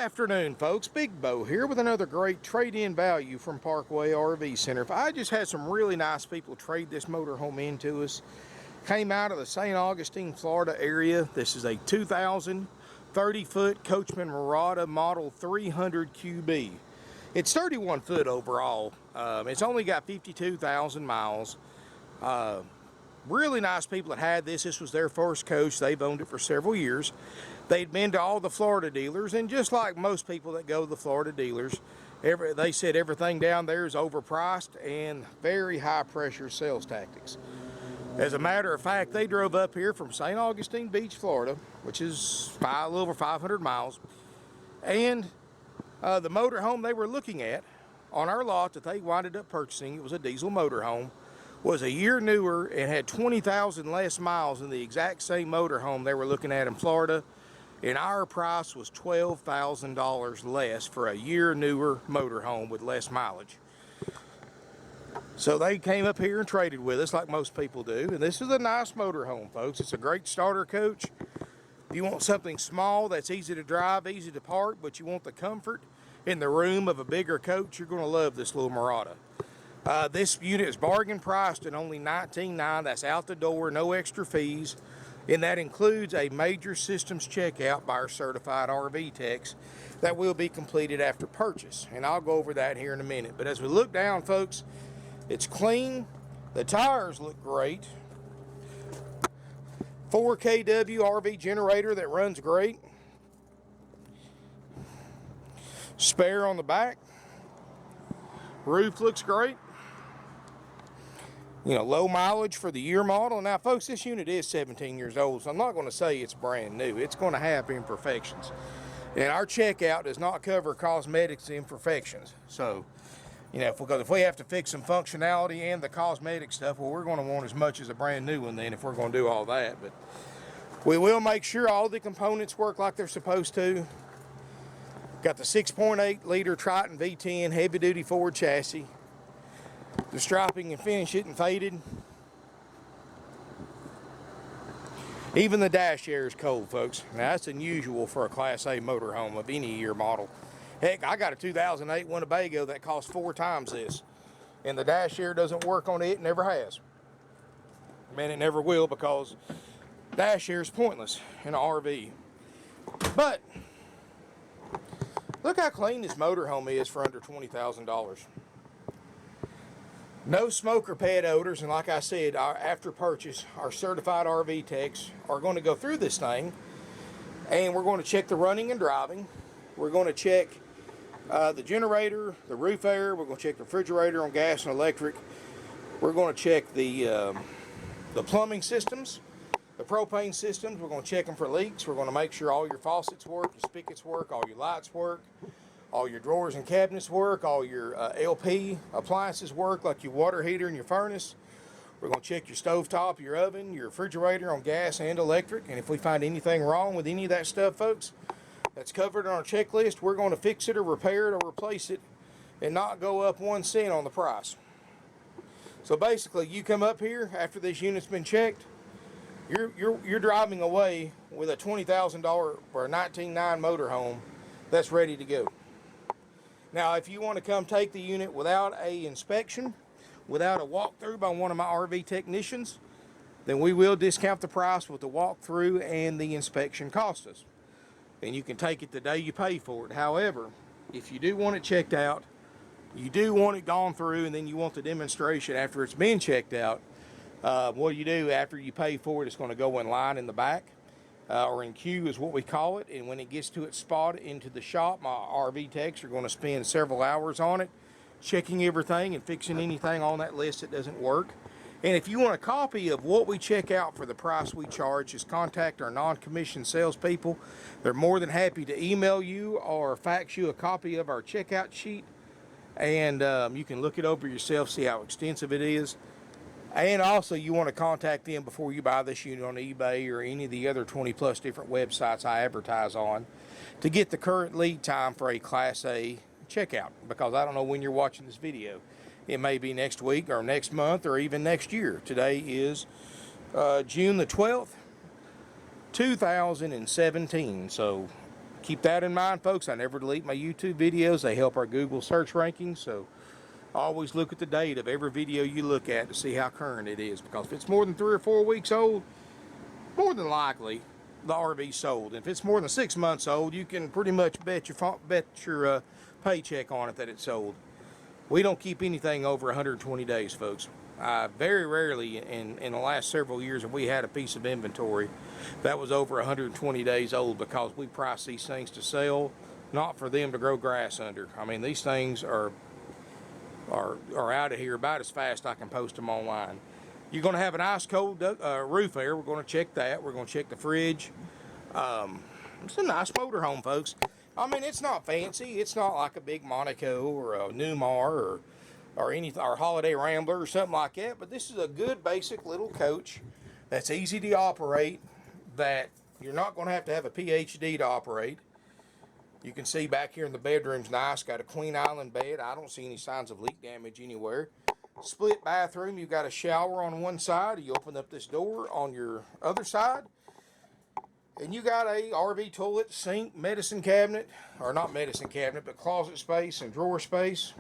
afternoon, folks. Big Bo here with another great trade-in value from Parkway RV Center. I just had some really nice people trade this motorhome into us. Came out of the St. Augustine, Florida area. This is a 2000 30-foot Coachmen Mirada model 300 QB. It's 31 foot overall. It's only got 52,000 miles. Really nice people that had this. This was their first coach. They've owned it for several years. They'd been to all the Florida dealers, and just like most people that go to the Florida dealers, they said everything down there is overpriced and very high pressure sales tactics. As a matter of fact, they drove up here from St. Augustine Beach, Florida, which is a little over 500 miles, and the motorhome they were looking at on our lot that they winded up purchasing, it was a diesel motorhome, was a year newer and had 20,000 less miles than the exact same motorhome they were looking at in Florida. And our price was $12,000 less for a year newer motorhome with less mileage. So they came up here and traded with us like most people do. And this is a nice motorhome, folks. It's a great starter coach. If you want something small that's easy to drive, easy to park, but you want the comfort in the room of a bigger coach, you're going to love this little Mirada. This unit is bargain priced at only $19,900. That's out the door, no extra fees. And that includes a major systems checkout by our certified RV techs that will be completed after purchase. And I'll go over that here in a minute. But as we look down, folks, it's clean. The tires look great. 4 kW RV generator that runs great. Spare on the back. Roof looks great. You know, low mileage for the year model. Now, folks, this unit is 17 years old, so I'm not going to say it's brand new. It's going to have imperfections. And our checkout does not cover cosmetics imperfections. So, you know, if we have to fix some functionality and the cosmetic stuff, well, we're going to want as much as a brand new one then if we're going to do all that. But we will make sure all the components work like they're supposed to. Got the 6.8 liter Triton V-10 heavy-duty Ford chassis. The striping and finish isn't faded. Even the dash air is cold, folks. Now, that's unusual for a Class A motorhome of any year model. Heck, I got a 2008 Winnebago that cost 4 times this. And the dash air doesn't work on it, never has. Man, it never will, because dash air is pointless in an RV. But look how clean this motorhome is for under $20,000. No smoke or pet odors, and like I said, after purchase, our certified RV techs are going to go through this thing, and we're going to check the running and driving. We're going to check the generator, the roof air. We're going to check the refrigerator on gas and electric. We're going to check the plumbing systems, the propane systems. We're going to check them for leaks. We're going to make sure all your faucets work, your spigots work, all your lights work, all your drawers and cabinets work, all your LP appliances work, like your water heater and your furnace. We're going to check your stovetop, your oven, your refrigerator on gas and electric. And if we find anything wrong with any of that stuff, folks, that's covered on our checklist, we're going to fix it or repair it or replace it and not go up 1 cent on the price. So basically, you come up here after this unit's been checked, you're driving away with a $20,000 or a $19,900 motorhome that's ready to go. Now, if you want to come take the unit without a inspection, without a walkthrough by one of my RV technicians, then we will discount the price with the walkthrough and the inspection cost us. And you can take it the day you pay for it. However, if you do want it checked out, you do want it gone through, and then you want the demonstration after it's been checked out, what you do after you pay for it, it's going to go in line in the back. Or in queue is what we call it, and when it gets to its spot into the shop, my RV techs are going to spend several hours on it, checking everything and fixing anything on that list that doesn't work. And if you want a copy of what we check out for the price we charge, just contact our non-commissioned salespeople. They're more than happy to email you or fax you a copy of our checkout sheet, and you can look it over yourself, see how extensive it is. And also, you want to contact them before you buy this unit on eBay or any of the other 20 plus different websites I advertise on to get the current lead time for a Class A checkout, because I don't know when you're watching this video. It may be next week or next month or even next year. Today is June the 12th, 2017. So keep that in mind, folks. I never delete my YouTube videos. They help our Google search rankings, so always look at the date of every video you look at to see how current it is, because if it's more than 3 or 4 weeks old, more than likely the RV's sold. If it's more than 6 months old, you can pretty much bet your paycheck on it that it's sold. We don't keep anything over 120 days, folks. Very rarely in the last several years have we had a piece of inventory that was over 120 days old, because we price these things to sell, not for them to grow grass under. I mean, these things are out of here about as fast I can post them online. You're going to have an ice cold roof air. We're going to check that. We're going to check the fridge. It's a nice motorhome, folks. I mean, it's not fancy. It's not like a big Monaco or a Newmar or Holiday Rambler or something like that. But this is a good basic little coach that's easy to operate, that you're not going to have a PhD to operate. You can see back here in the bedroom's nice. Got a queen island bed. I don't see any signs of leak damage anywhere. Split bathroom. You've got a shower on one side. You open up this door on your other side, and you got a RV toilet, sink, medicine cabinet, or not medicine cabinet, but closet space and drawer space.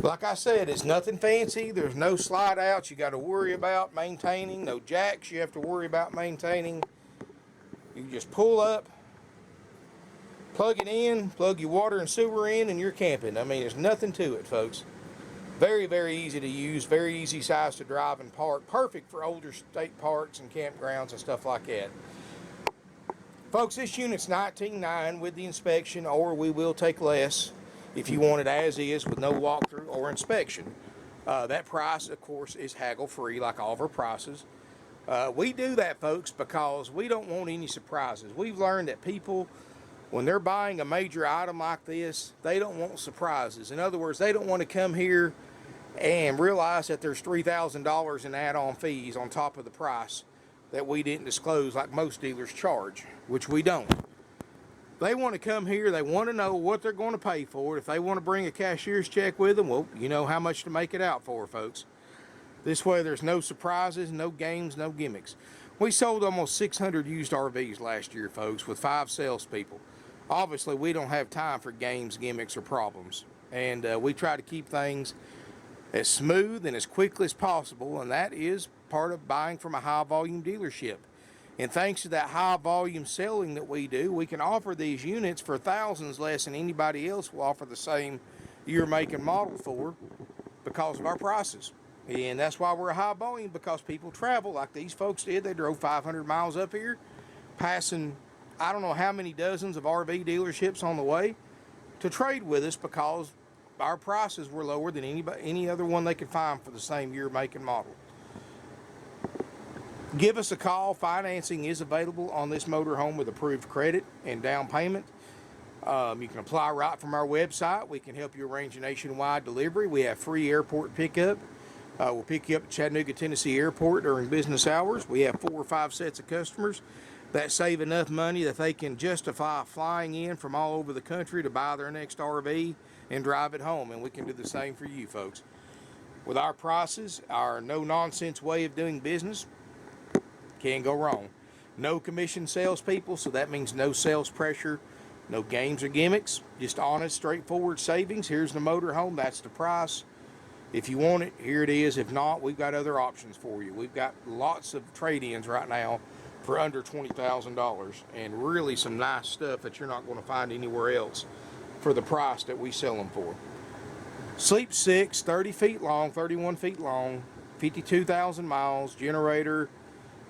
Like I said, it's nothing fancy. There's no slide outs you got to worry about maintaining. No jacks you have to worry about maintaining. You just pull up, plug it in, plug your water and sewer in, and you're camping. I mean, there's nothing to it, folks. Very, very easy to use, very easy size to drive and park. Perfect for older state parks and campgrounds and stuff like that. Folks, this unit's $19,900 with the inspection, or we will take less if you want it as is with no walkthrough or inspection. That price, of course, is haggle-free like all of our prices. We do that, folks, because we don't want any surprises. We've learned that people, when they're buying a major item like this, they don't want surprises. In other words, they don't want to come here and realize that there's $3,000 in add-on fees on top of the price that we didn't disclose like most dealers charge, which we don't. They want to come here, they want to know what they're going to pay for it. If they want to bring a cashier's check with them, well, you know how much to make it out for, folks. This way there's no surprises, no games, no gimmicks. We sold almost 600 used RVs last year, folks, with 5 salespeople. Obviously, we don't have time for games, gimmicks, or problems. And we try to keep things as smooth and as quickly as possible, and that is part of buying from a high-volume dealership. And thanks to that high-volume selling that we do, we can offer these units for thousands less than anybody else will offer the same year, make, and model for, because of our prices. And that's why we're a high volume, because people travel like these folks did. They drove 500 miles up here, passing I don't know how many dozens of RV dealerships on the way to trade with us, because our prices were lower than any other one they could find for the same year, make, and model. Give us a call. Financing is available on this motorhome with approved credit and down payment. You can apply right from our website. We can help you arrange a nationwide delivery. We have free airport pickup. We'll pick you up at Chattanooga, Tennessee Airport during business hours. We have 4 or 5 sets of customers that save enough money that they can justify flying in from all over the country to buy their next RV and drive it home. And we can do the same for you, folks. With our prices, our no-nonsense way of doing business, can't go wrong. No commission salespeople, so that means no sales pressure, no games or gimmicks, just honest, straightforward savings. Here's the motorhome, that's the price. If you want it, here it is. If not, we've got other options for you. We've got lots of trade-ins right now for under $20,000, and really some nice stuff that you're not going to find anywhere else for the price that we sell them for. Sleep 6, 30 feet long, 31 feet long, 52,000 miles, generator,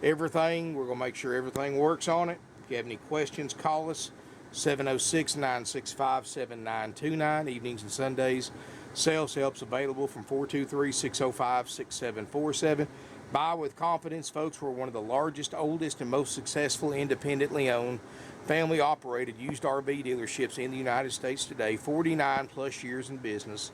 everything. We're going to make sure everything works on it. If you have any questions, call us, 706-965-7929, evenings and Sundays. Sales help's available from 423-605-6747. Buy with confidence, folks. We're one of the largest, oldest, and most successful independently owned, family-operated used RV dealerships in the United States today. 49 plus years in business,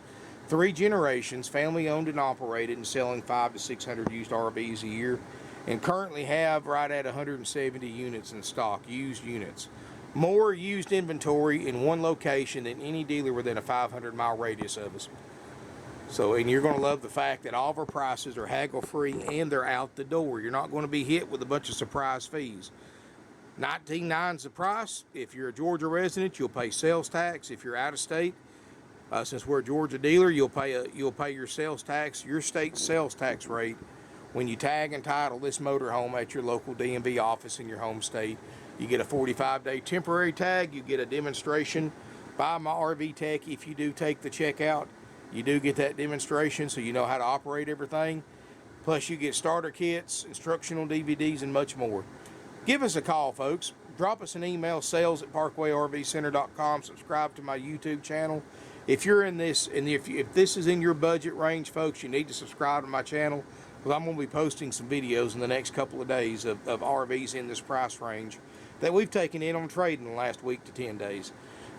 3 generations, family-owned and operated, and selling 500 to 600 used RVs a year, and currently have right at 170 units in stock, used units. More used inventory in one location than any dealer within a 500-mile radius of us. So, and you're going to love the fact that all of our prices are haggle-free and they're out the door. You're not going to be hit with a bunch of surprise fees. $19.9's the price. If you're a Georgia resident, you'll pay sales tax. If you're out of state, since we're a Georgia dealer, you'll pay your sales tax, your state sales tax rate when you tag and title this motorhome at your local DMV office in your home state. You get a 45-day temporary tag. You get a demonstration by my RV tech. If you do take the check out, you do get that demonstration so you know how to operate everything. Plus you get starter kits, instructional DVDs, and much more. Give us a call, folks. Drop us an email, sales@parkwayrvcenter.com. Subscribe to my YouTube channel. If you're in this, and if this is in your budget range, folks, you need to subscribe to my channel, because I'm going to be posting some videos in the next couple of days of RVs in this price range that we've taken in on trade in the last week to 10 days.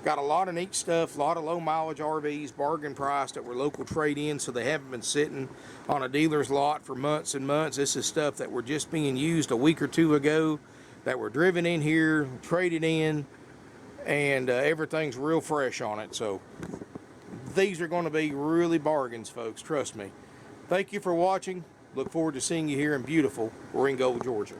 Got a lot of neat stuff, a lot of low mileage RVs, bargain priced, that were local trade-in, so they haven't been sitting on a dealer's lot for months and months. This is stuff that were just being used a week or two ago, that were driven in here, traded in, and everything's real fresh on it. So these are going to be really bargains, folks, trust me. Thank you for watching. Look forward to seeing you here in beautiful Ringgold, Georgia.